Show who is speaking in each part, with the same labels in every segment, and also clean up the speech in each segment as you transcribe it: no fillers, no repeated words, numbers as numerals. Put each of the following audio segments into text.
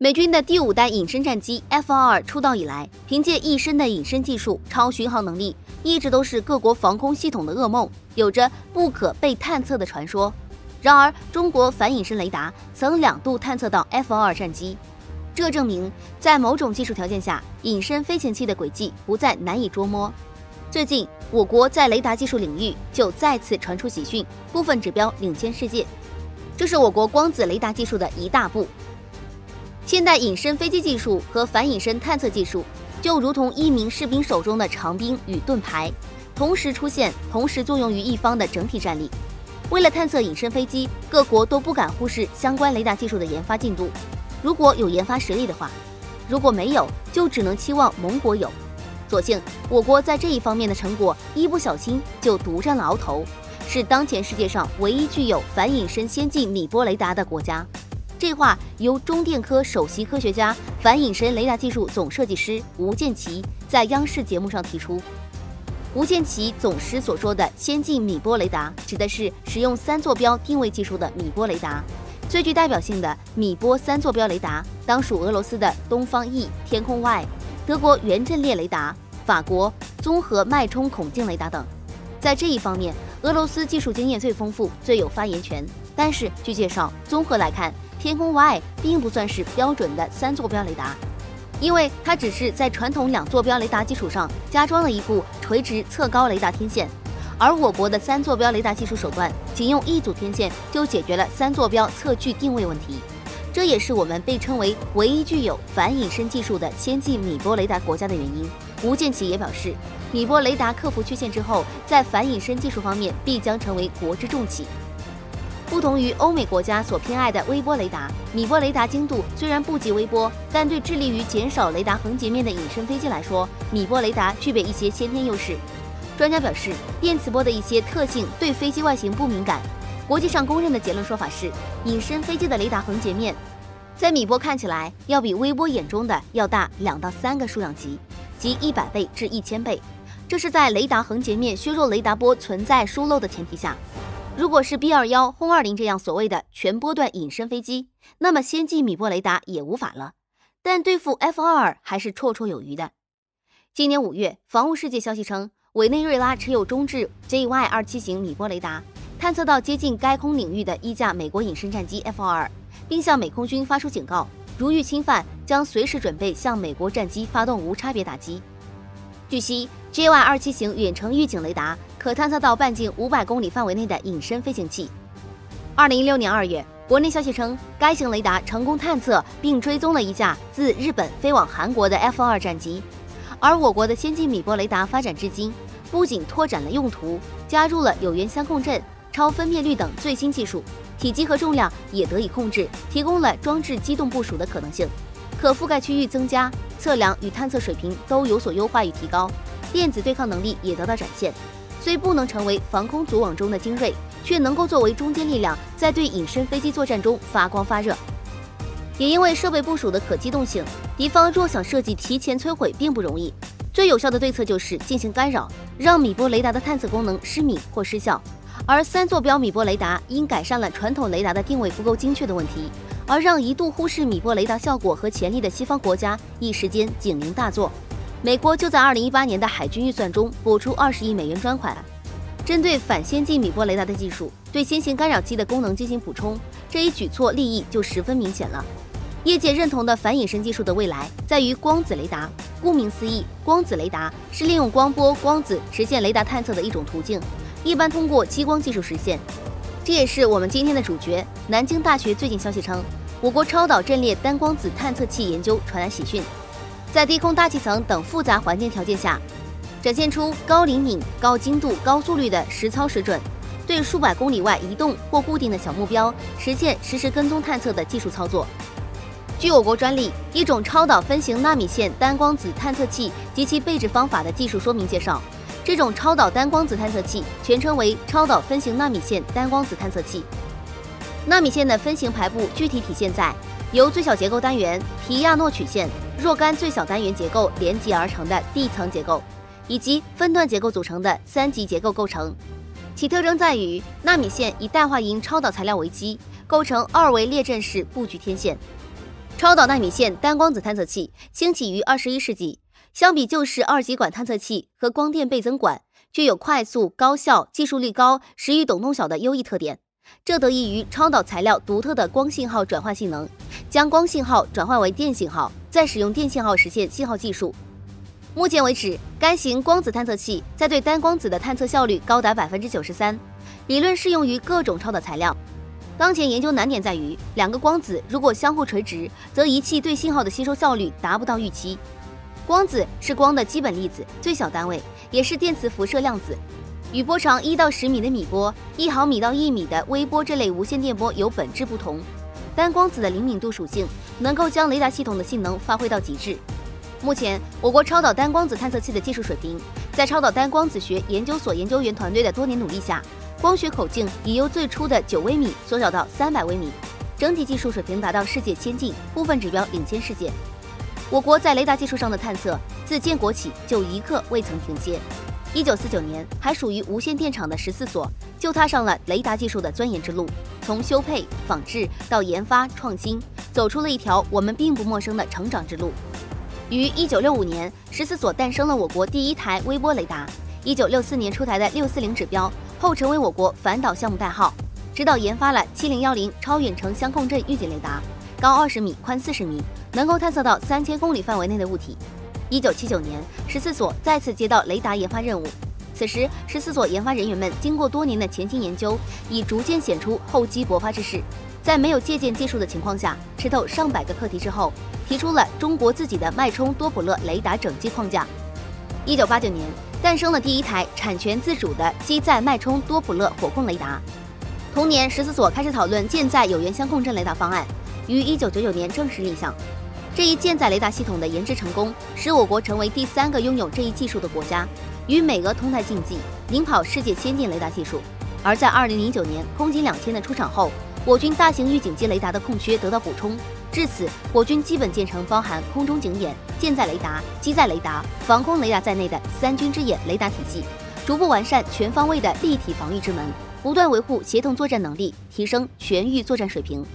Speaker 1: 美军的第5代隐身战机 F-22出道以来，凭借一身的隐身技术、超巡航能力，一直都是各国防空系统的噩梦，有着不可被探测的传说。然而，中国反隐身雷达曾2度探测到 F-22战机，这证明在某种技术条件下，隐身飞行器的轨迹不再难以捉摸。最近，我国在雷达技术领域就再次传出喜讯，部分指标领先世界。这是我国光子雷达技术的一大步。现代隐身飞机技术和反隐身探测技术，就如同一名士兵手中的长兵与盾牌，同时出现，同时作用于一方的整体战力。为了探测隐身飞机，各国都不敢忽视相关雷达技术的研发进度。如果有研发实力的话，如果没有，就只能期望盟国有。所幸我国在这一方面的成果，一不小心就独占了鳌头，是当前世界上唯一具有反隐身先进米波雷达的国家。这话由中电科首席科学家、反隐身雷达技术总设计师吴建奇在央视节目上提出。吴建奇总师所说的先进米波雷达，指的是使用3坐标定位技术的米波雷达。最具代表性的米波3坐标雷达，当属俄罗斯的东方 E、天空 Y、德国原阵列雷达、法国综合脉冲孔径雷达等。在这一方面，俄罗斯技术经验最丰富，最有发言权。但是据介绍，综合来看，天空 Y 并不算是标准的3坐标雷达，因为它只是在传统2坐标雷达基础上加装了一部垂直侧高雷达天线，而我国的3坐标雷达技术手段，仅用1组天线就解决了3坐标测距定位问题。这也是我们被称为唯一具有反隐身技术的先进米波雷达国家的原因。吴建奇也表示，米波雷达克服缺陷之后，在反隐身技术方面必将成为国之重器。不同于欧美国家所偏爱的微波雷达，米波雷达精度虽然不及微波，但对致力于减少雷达横截面的隐身飞机来说，米波雷达具备一些先天优势。专家表示，电磁波的一些特性对飞机外形不敏感。国际上公认的结论说法是，隐身飞机的雷达横截面在米波看起来要比微波眼中的要大2到3个数量级，即100倍至1000倍。这是在雷达横截面削弱雷达波存在疏漏的前提下。如果是 B-21、轰-20这样所谓的全波段隐身飞机，那么先进米波雷达也无法了。但对付 F-22还是绰绰有余的。今年5月，防务世界消息称，委内瑞拉持有中置 JY-27型米波雷达，探测到接近该空领域的一架美国隐身战机 F-22，并向美空军发出警告，如遇侵犯，将随时准备向美国战机发动无差别打击。据悉 ，JY-27型远程预警雷达可探测到半径500公里范围内的隐身飞行器。2016年2月，国内消息称，该型雷达成功探测并追踪了一架自日本飞往韩国的 F-22战机。而我国的先进米波雷达发展至今，不仅拓展了用途，加入了有源相控阵、超分辨率等最新技术，体积和重量也得以控制，提供了装置机动部署的可能性，可覆盖区域增加，测量与探测水平都有所优化与提高，电子对抗能力也得到展现。虽不能成为防空组网中的精锐，却能够作为中坚力量，在对隐身飞机作战中发光发热。也因为设备部署的可机动性，敌方若想设计提前摧毁并不容易。最有效的对策就是进行干扰，让米波雷达的探测功能失敏或失效。而3坐标米波雷达因改善了传统雷达的定位不够精确的问题，而让一度忽视米波雷达效果和潜力的西方国家一时间警铃大作。美国就在2018年的海军预算中拨出20亿美元专款，针对反先进米波雷达的技术，对先行干扰机的功能进行补充，这一举措利益就十分明显了。业界认同的反隐身技术的未来在于光子雷达。顾名思义，光子雷达是利用光波、光子实现雷达探测的一种途径，一般通过激光技术实现。这也是我们今天的主角。南京大学最近消息称，我国超导阵列单光子探测器研究传来喜讯，在低空大气层等复杂环境条件下，展现出高灵敏、高精度、高速率的实操水准，对数百公里外移动或固定的小目标实现实时跟踪探测的技术操作。据我国专利《一种超导分型纳米线单光子探测器及其备置方法的技术说明》介绍，这种超导单光子探测器全称为超导分型纳米线单光子探测器。纳米线的分型排布具体体现在由最小结构单元皮亚诺曲线若干最小单元结构连接而成的地层结构，以及分段结构组成的3级结构构成。其特征在于纳米线以氮化银超导材料为基，构成2维列阵式布局天线。超导纳米线单光子探测器兴起于21世纪，相比旧式二极管探测器和光电倍增管，具有快速、高效、技术力高、时域抖动小的优异特点。这得益于超导材料独特的光信号转换性能，将光信号转换为电信号，再使用电信号实现信号计数。目前为止，该型光子探测器在对单光子的探测效率高达93%，理论适用于各种超导材料。当前研究难点在于，两个光子如果相互垂直，则仪器对信号的吸收效率达不到预期。光子是光的基本粒子，最小单位，也是电磁辐射量子。与波长1到10米的米波、1毫米到1米的微波这类无线电波有本质不同。单光子的灵敏度属性能够将雷达系统的性能发挥到极致。目前，我国超导单光子探测器的技术水平，在超导单光子学研究所研究员团队的多年努力下，光学口径已由最初的9微米缩小到300微米，整体技术水平达到世界先进，部分指标领先世界。我国在雷达技术上的探测，自建国起就一刻未曾停歇。1949年，还属于无线电厂的14所，就踏上了雷达技术的钻研之路，从修配、仿制到研发创新，走出了一条我们并不陌生的成长之路。于1965年，14所诞生了我国第一台微波雷达。1964年出台的640指标后，成为我国反导项目代号，指导研发了7010超远程相控阵预警雷达，高20米，宽40米，能够探测到3000公里范围内的物体。1979年，14所再次接到雷达研发任务。此时，14所研发人员们经过多年的潜心研究，已逐渐显出厚积薄发之势。在没有借鉴技术的情况下，吃透上百个课题之后，提出了中国自己的脉冲多普勒雷达整机框架。1989年，诞生了第一台产权自主的机载脉冲多普勒火控雷达。同年，14所开始讨论舰载有源相控阵雷达方案，于1999年正式立项。这一舰载雷达系统的研制成功，使我国成为第3个拥有这一技术的国家，与美俄同台竞技，领跑世界先进雷达技术。而在2009年空警2000的出场后，我军大型预警机雷达的空缺得到补充，至此，我军基本建成包含空中警眼、舰载雷达、机载雷达、防空雷达在内的3军之眼雷达体系，逐步完善全方位的立体防御之门，不断维护协同作战能力，提升全域作战水平。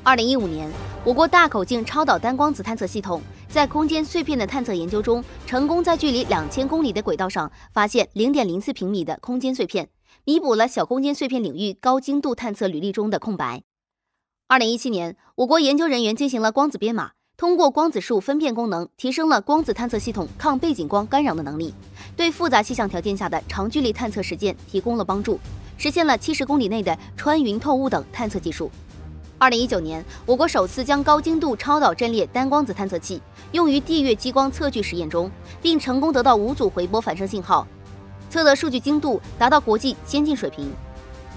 Speaker 1: 2015年，我国大口径超导单光子探测系统在空间碎片的探测研究中，成功在距离2000公里的轨道上发现0.04平米的空间碎片，弥补了小空间碎片领域高精度探测履历中的空白。2017年，我国研究人员进行了光子编码，通过光子数分辨功能，提升了光子探测系统抗背景光干扰的能力，对复杂气象条件下的长距离探测实践提供了帮助，实现了70公里内的穿云透雾等探测技术。2019年，我国首次将高精度超导阵列单光子探测器用于地月激光测距实验中，并成功得到无阻回波反射信号，测得数据精度达到国际先进水平。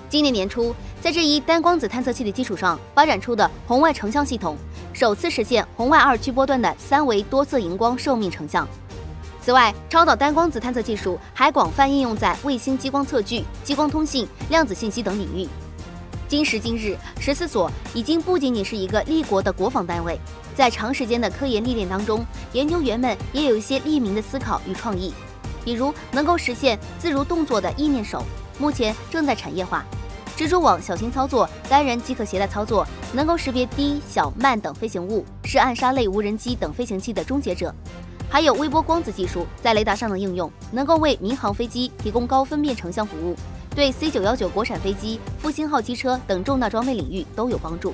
Speaker 1: 今年年初，在这一单光子探测器的基础上发展出的红外成像系统，首次实现红外2居波段的3维多色荧光寿命成像。此外，超导单光子探测技术还广泛应用在卫星激光测距、激光通信、量子信息等领域。今时今日，14所已经不仅仅是一个立国的国防单位，在长时间的科研历练当中，研究员们也有一些利民的思考与创意，比如能够实现自如动作的意念手，目前正在产业化。蜘蛛网小型操作，单人即可携带操作，能够识别低、小、慢等飞行物，是暗杀类无人机等飞行器的终结者。还有微波光子技术在雷达上的应用，能够为民航飞机提供高分辨成像服务，对 C919 国产飞机、复兴号机车等重大装备领域都有帮助。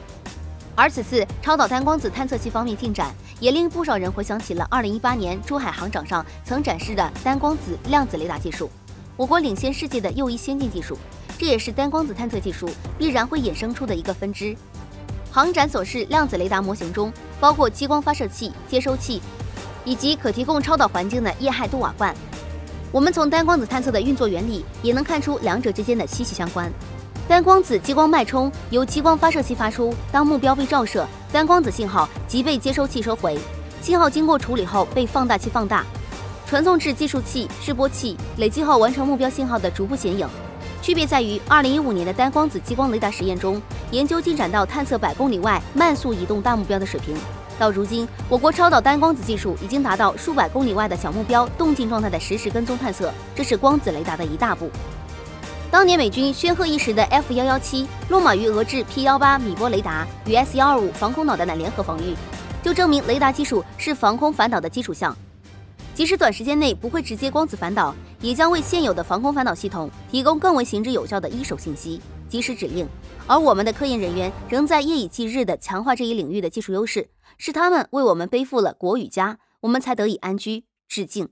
Speaker 1: 而此次超导单光子探测器方面进展，也令不少人回想起了2018年珠海航展上曾展示的单光子量子雷达技术，我国领先世界的又一先进技术，这也是单光子探测技术必然会衍生出的一个分支。航展所示量子雷达模型中，包括激光发射器、接收器，以及可提供超导环境的液氦镀瓦罐。我们从单光子探测的运作原理也能看出两者之间的息息相关。单光子激光脉冲由激光发射器发出，当目标被照射，单光子信号即被接收器收回，信号经过处理后被放大器放大，传送至计数器、示波器，累积后完成目标信号的逐步显影。区别在于2015年的单光子激光雷达实验中，研究进展到探测100公里外慢速移动大目标的水平。到如今，我国超导单光子技术已经达到数百公里外的小目标动静状态的实时跟踪探测，这是光子雷达的一大步。当年美军煊赫一时的 F117落马于俄制 P18米波雷达与 S125防空导弹的联合防御，就证明雷达技术是防空反导的基础项。即使短时间内不会直接光子反导，也将为现有的防空反导系统提供更为行之有效的一手信息、及时指令。而我们的科研人员仍在夜以继日地强化这一领域的技术优势，是他们为我们背负了国与家，我们才得以安居。致敬。